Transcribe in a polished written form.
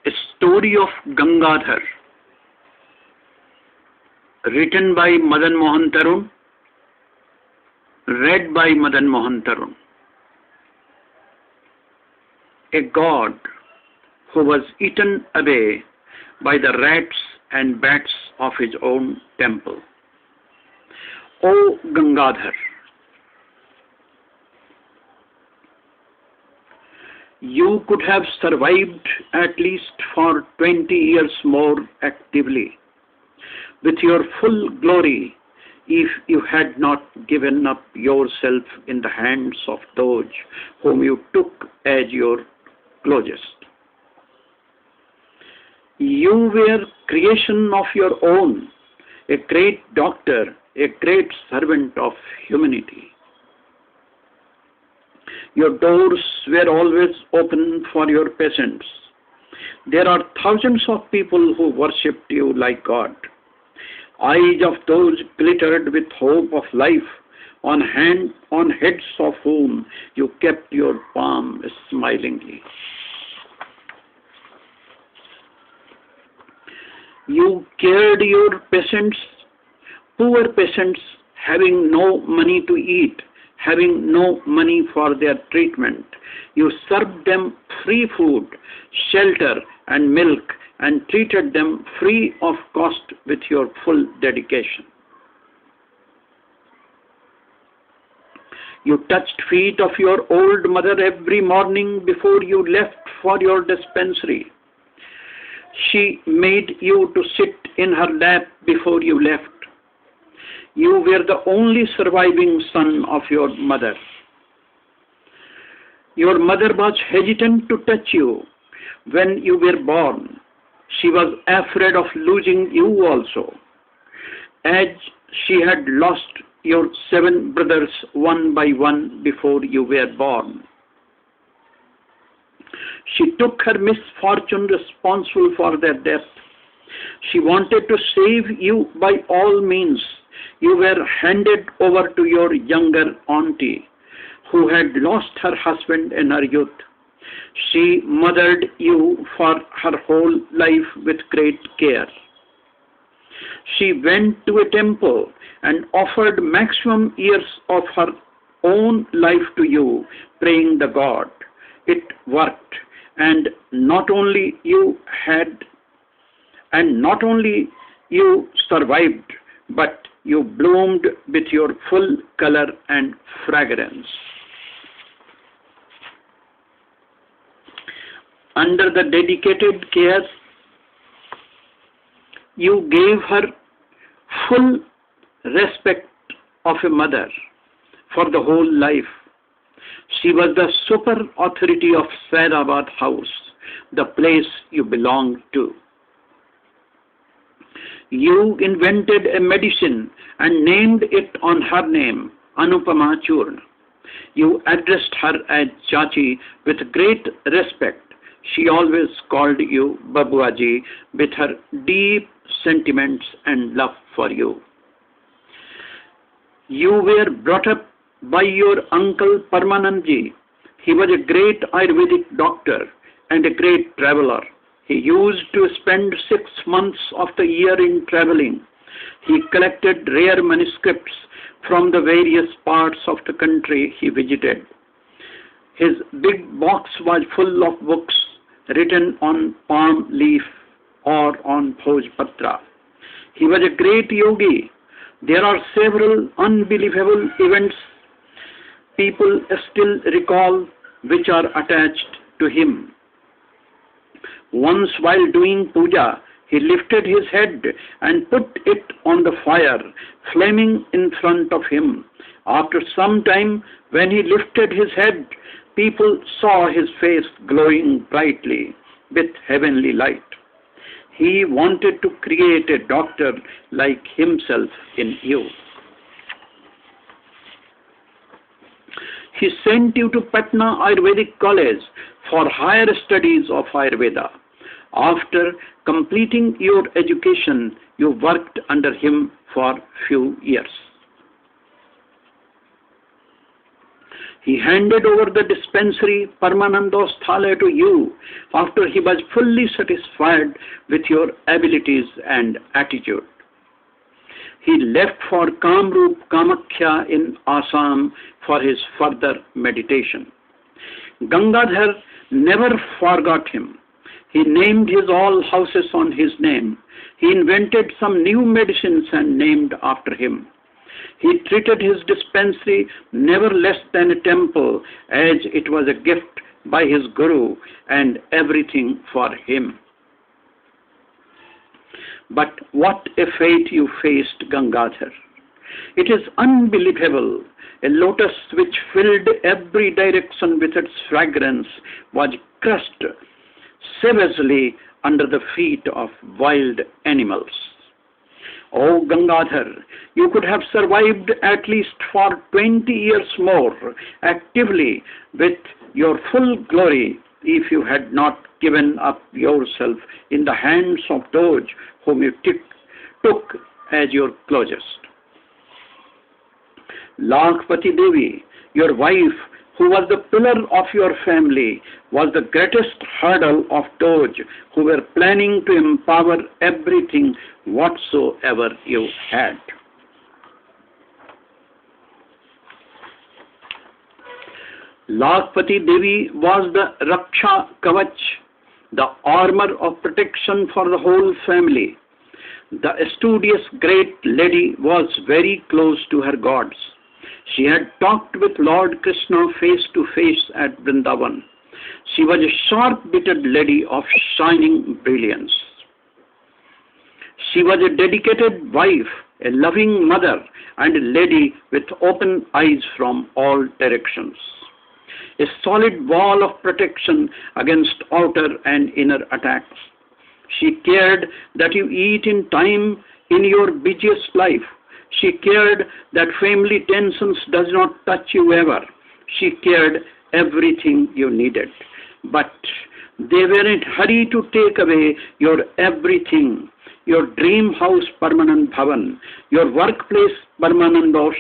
A story of Gangadhar, written by MadanMohan Taru, read by MadanMohan Taru. A god who was eaten away by the rats and bats of his own temple. O Gangadhar, you could have survived at least for 20 years more actively, with your full glory, if you had not given up yourself in the hands of those whom you took as your closest. You were creation of your own, a great doctor, a great servant of humanity. Your doors were always open for your patients. There are thousands of people who worshipped you like God. Eyes of those glittered with hope of life, on heads of whom you kept your palm smilingly. You cared your patients, poor patients, having no money to eat, having no money for their treatment. You served them free food, shelter, and milk, and treated them free of cost with your full dedication. You touched feet of your old mother every morning before you left for your dispensary. She made you to sit in her lap before you left. You were the only surviving son of your mother. Your mother was hesitant to touch you when you were born. She was afraid of losing you also, as she had lost your 7 brothers one by one before you were born. She took her misfortune responsible for their death. She wanted to save you by all means. You were handed over to your younger auntie, who had lost her husband in her youth. She mothered you for her whole life with great care. She went to a temple and offered maximum years of her own life to you, praying the god. It worked, and not only you survived, but you bloomed with your full color and fragrance. Under the dedicated care, you gave her full respect of a mother for the whole life. She was the super authority of Saidabad house, the place you belonged to. You invented a medicine and named it on her name, Anupama Churna. You addressed her as Chachi with great respect. She always called you Babuaji with her deep sentiments and love for you. You were brought up by your uncle Paramanandji. He was a great Ayurvedic doctor and a great traveler. He used to spend 6 months of the year in traveling. He collected rare manuscripts from the various parts of the country he visited. His big box was full of books written on palm leaf or on Bhojpatra. He was a great yogi. There are several unbelievable events people still recall which are attached to him. Once while doing puja, he lifted his head and put it on the fire, flaming in front of him. After some time, when he lifted his head, people saw his face glowing brightly with heavenly light. He wanted to create a doctor like himself in you. He sent you to Patna Ayurvedic College for higher studies of Ayurveda. After completing your education, you worked under him for few years. He handed over the dispensary Paramanandosthale to you after he was fully satisfied with your abilities and attitude. He left for Kamrup Kamakhya in Assam for his further meditation. Gangadhar never forgot him. He named his all houses on his name. He invented some new medicines and named after him. He treated his dispensary never less than a temple, as it was a gift by his Guru and everything for him. But what a fate you faced, Gangadhar. It is unbelievable. A lotus which filled every direction with its fragrance was crushed savagely under the feet of wild animals. Oh Gangadhar, you could have survived at least for 20 years more actively with your full glory if you had not given up yourself in the hands of those whom you took as your closest. Lakhpati Devi, your wife, who was the pillar of your family, was the greatest hurdle of those who were planning to empower everything whatsoever you had. Lakhpati Devi was the Raksha Kavach, the armor of protection for the whole family. The studious great lady was very close to her gods. She had talked with Lord Krishna face to face at Vrindavan. She was a sharp-witted lady of shining brilliance. She was a dedicated wife, a loving mother, and a lady with open eyes from all directions. A solid wall of protection against outer and inner attacks. She cared that you eat in time in your busiest life. She cared that family tensions does not touch you ever. She cared everything you needed. But they were in a hurry to take away your everything, your dream house Permanent Bhavan, your workplace Paramanandosh